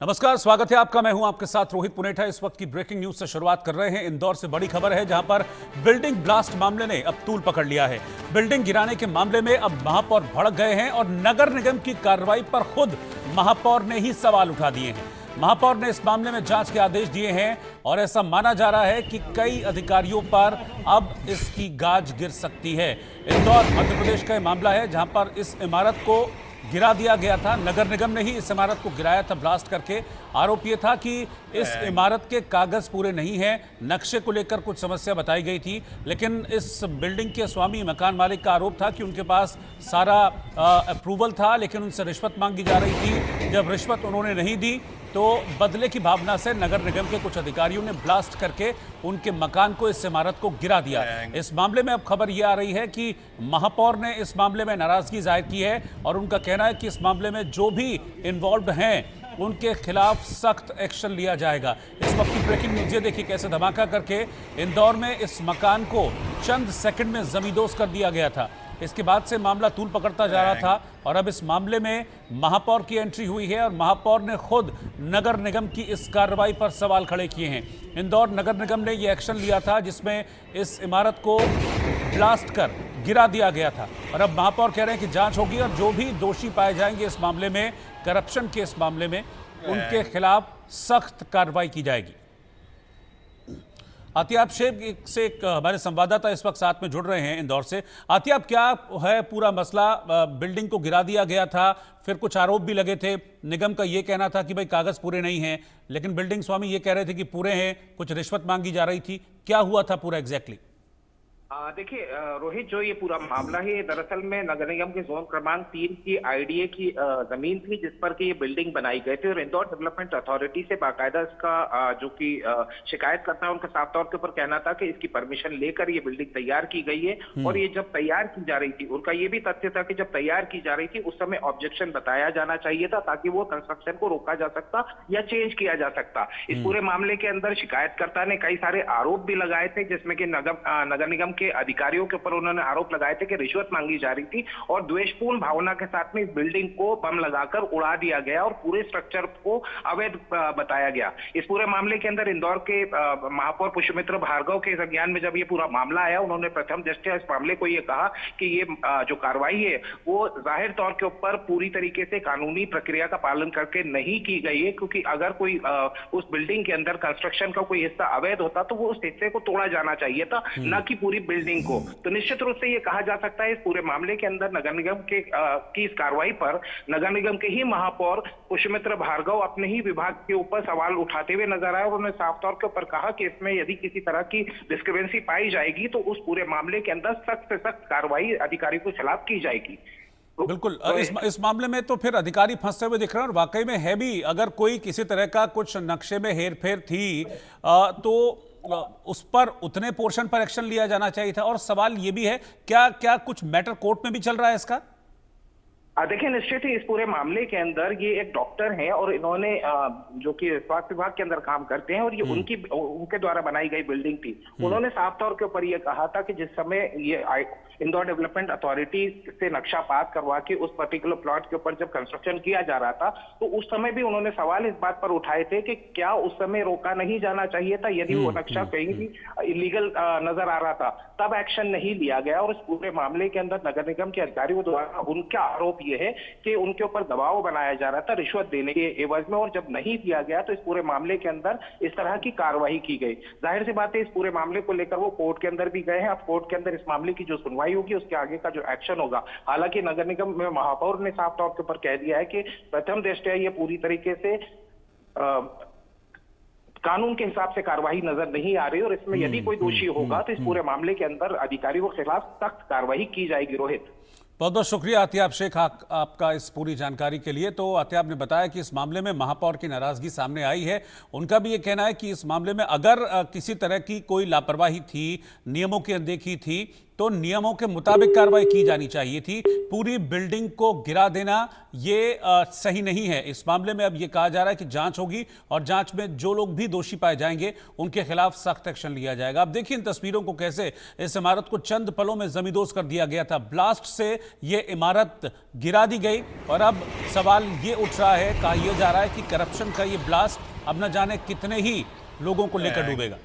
नमस्कार, स्वागत है आपका। मैं हूं आपके साथ रोहित पुनेठा। इस वक्त की ब्रेकिंग न्यूज से शुरुआत कर रहे हैं। इंदौर से बड़ी खबर है, जहां पर बिल्डिंग ब्लास्ट मामले ने अब तूल पकड़ लिया है। बिल्डिंग गिराने के मामले में अब महापौर भड़क गए हैं और नगर निगम की कार्रवाई पर खुद महापौर ने ही सवाल उठा दिए हैं। महापौर ने इस मामले में जांच के आदेश दिए हैं और ऐसा माना जा रहा है कि कई अधिकारियों पर अब इसकी गाज गिर सकती है। इंदौर मध्य प्रदेश का यह मामला है, जहां पर इस इमारत को गिरा दिया गया था। नगर निगम ने ही इस इमारत को गिराया था ब्लास्ट करके। आरोप यह था कि इस इमारत के कागज पूरे नहीं हैं, नक्शे को लेकर कुछ समस्या बताई गई थी। लेकिन इस बिल्डिंग के स्वामी मकान मालिक का आरोप था कि उनके पास सारा अप्रूवल था, लेकिन उनसे रिश्वत मांगी जा रही थी। जब रिश्वत उन्होंने नहीं दी तो बदले की भावना से नगर निगम के कुछ अधिकारियों ने ब्लास्ट करके उनके मकान को, इस इमारत को गिरा दिया। इस मामले में अब खबर यह आ रही है कि महापौर ने इस मामले में नाराजगी जाहिर की है और उनका कहना है कि इस मामले में जो भी इन्वॉल्व हैं उनके खिलाफ सख्त एक्शन लिया जाएगा। इस वक्त की ब्रेकिंग न्यूज ये देखिए, कैसे धमाका करके इंदौर में इस मकान को चंद सेकंड में जमींदोज कर दिया गया था। इसके बाद से मामला तूल पकड़ता जा रहा था और अब इस मामले में महापौर की एंट्री हुई है और महापौर ने खुद नगर निगम की इस कार्रवाई पर सवाल खड़े किए हैं। इंदौर नगर निगम ने यह एक्शन लिया था जिसमें इस इमारत को ब्लास्ट कर गिरा दिया गया था और अब महापौर कह रहे हैं कि जांच होगी और जो भी दोषी पाए जाएंगे इस मामले में, करप्शन के इस मामले में, उनके खिलाफ सख्त कार्रवाई की जाएगी। आतियाब शेख से एक हमारे संवाददाता इस वक्त साथ में जुड़ रहे हैं इंदौर से। आतियाब, क्या है पूरा मसला? बिल्डिंग को गिरा दिया गया था, फिर कुछ आरोप भी लगे थे। निगम का ये कहना था कि भाई कागज पूरे नहीं हैं, लेकिन बिल्डिंग स्वामी ये कह रहे थे कि पूरे हैं, कुछ रिश्वत मांगी जा रही थी। क्या हुआ था पूरा एग्जैक्टली? देखिए रोहित, जो ये पूरा मामला है दरअसल में नगर निगम के जोन क्रमांक 3 की आईडीए की जमीन थी जिस पर कि ये बिल्डिंग बनाई गई थी और इंदौर डेवलपमेंट अथॉरिटी से बाकायदा इसका जो कि शिकायत करता है उनका साफ तौर के ऊपर कहना था कि इसकी परमिशन लेकर ये बिल्डिंग तैयार की गई है। और ये जब तैयार की जा रही थी, उनका ये भी तथ्य था कि जब तैयार की जा रही थी उस समय ऑब्जेक्शन बताया जाना चाहिए था ताकि वो कंस्ट्रक्शन को रोका जा सकता या चेंज किया जा सकता। इस पूरे मामले के अंदर शिकायतकर्ता ने कई सारे आरोप भी लगाए थे, जिसमें कि नगर निगम के अधिकारियों के ऊपर उन्होंने आरोप लगाए थे कि रिश्वत मांगी जा रही थी और द्वेषपूर्ण भावना के साथ में इस बिल्डिंग को बम लगाकर उड़ा दिया गया और पूरे स्ट्रक्चर को अवैध बताया गया। इस पूरे मामले के अंदर इंदौर के महापौर पुष्यमित्र भार्गव के संज्ञान में जब ये पूरा मामला आया, उन्होंने प्रथम दृष्टया इस मामले को ये कहा कि ये जो कार्रवाई है वो जाहिर तौर के ऊपर पूरी तरीके से कानूनी प्रक्रिया का पालन करके नहीं की गई है, क्योंकि अगर कोई उस बिल्डिंग के अंदर कंस्ट्रक्शन का कोई हिस्सा अवैध होता तो वो उस हिस्से को तोड़ा जाना चाहिए था, न कि पूरी बिल्डिंग को। तो निश्चित रूप से ये कहा जा सकता है इस पूरे मामले के अंदर नगर निगम के की इस कार्रवाई पर नगर निगम के ही महापौर पुष्यमित्र भार्गव अपने ही विभाग के ऊपर सवाल उठाते हुए नजर आए और उन्होंने साफ तौर के ऊपर कहा कि इसमें यदि किसी तरह की डिस्क्रिपेंसी पाई जाएगी तो उस पूरे मामले के अंदर सख्त से सख्त कार्रवाई अधिकारी के खिलाफ की जाएगी। बिल्कुल। इस मामले में तो फिर अधिकारी फंसते हुए दिख रहे हैं और वाकई में है भी। अगर कोई किसी तरह का कुछ नक्शे में हेरफेर थी तो उस पर उतने पोर्शन पर एक्शन लिया जाना चाहिए था। और सवाल ये भी है, क्या कुछ मैटर कोर्ट में भी चल रहा है इसका? देखिए, निश्चित ही इस पूरे मामले के अंदर ये एक डॉक्टर हैं और इन्होंने जो कि स्वास्थ्य विभाग के अंदर काम करते हैं और ये उनके द्वारा बनाई गई बिल्डिंग थी। उन्होंने साफ तौर के ऊपर ये कहा था कि जिस समय ये इंदौर डेवलपमेंट अथॉरिटी से नक्शा पास करवा के उस पर्टिकुलर प्लॉट के ऊपर जब कंस्ट्रक्शन किया जा रहा था तो उस समय भी उन्होंने सवाल इस बात पर उठाए थे कि क्या उस समय रोका नहीं जाना चाहिए था। यदि वो नक्शा कहीं भी इलीगल नजर आ रहा था तब एक्शन नहीं लिया गया। और इस पूरे मामले के अंदर नगर निगम के अधिकारियों द्वारा उनका आरोप यह है कि उनके ऊपर दबाव बनाया जा रहा था रिश्वत देने के एवज में, और जब नहीं दिया गया तो इस पूरे मामले के अंदर इस तरह की कार्रवाई की गई। जाहिर सी बात है इस पूरे मामले को लेकर वो कोर्ट के अंदर भी गए हैं। अब कोर्ट के अंदर इस मामले की जो सुनवाई होगी उसके आगे का जो एक्शन होगा। हालांकि नगर निगम में महापौर ने साफ तौर के ऊपर कह दिया है कि प्रथम दृष्टया ये पूरी तरीके से कानून के हिसाब से कार्रवाई नजर नहीं आ रही और इसमें यदि कोई दोषी होगा तो इस पूरे मामले के अंदर अधिकारियों के खिलाफ सख्त कार्रवाई की जाएगी। रोहित, बहुत बहुत शुक्रिया आतियाब शेख आपका इस पूरी जानकारी के लिए। तो आतियाब ने बताया कि इस मामले में महापौर की नाराजगी सामने आई है। उनका भी ये कहना है कि इस मामले में अगर किसी तरह की कोई लापरवाही थी, नियमों की अनदेखी थी, तो नियमों के मुताबिक कार्रवाई की जानी चाहिए थी। पूरी बिल्डिंग को गिरा देना ये सही नहीं है। इस मामले में अब ये कहा जा रहा है कि जांच होगी और जांच में जो लोग भी दोषी पाए जाएंगे उनके खिलाफ सख्त एक्शन लिया जाएगा। अब देखिए इन तस्वीरों को, कैसे इस इमारत को चंद पलों में जमींदोज कर दिया गया था। ब्लास्ट से ये इमारत गिरा दी गई और अब सवाल ये उठ रहा है, कहा यह जा रहा है कि करप्शन का ये ब्लास्ट अब न जाने कितने ही लोगों को लेकर डूबेगा।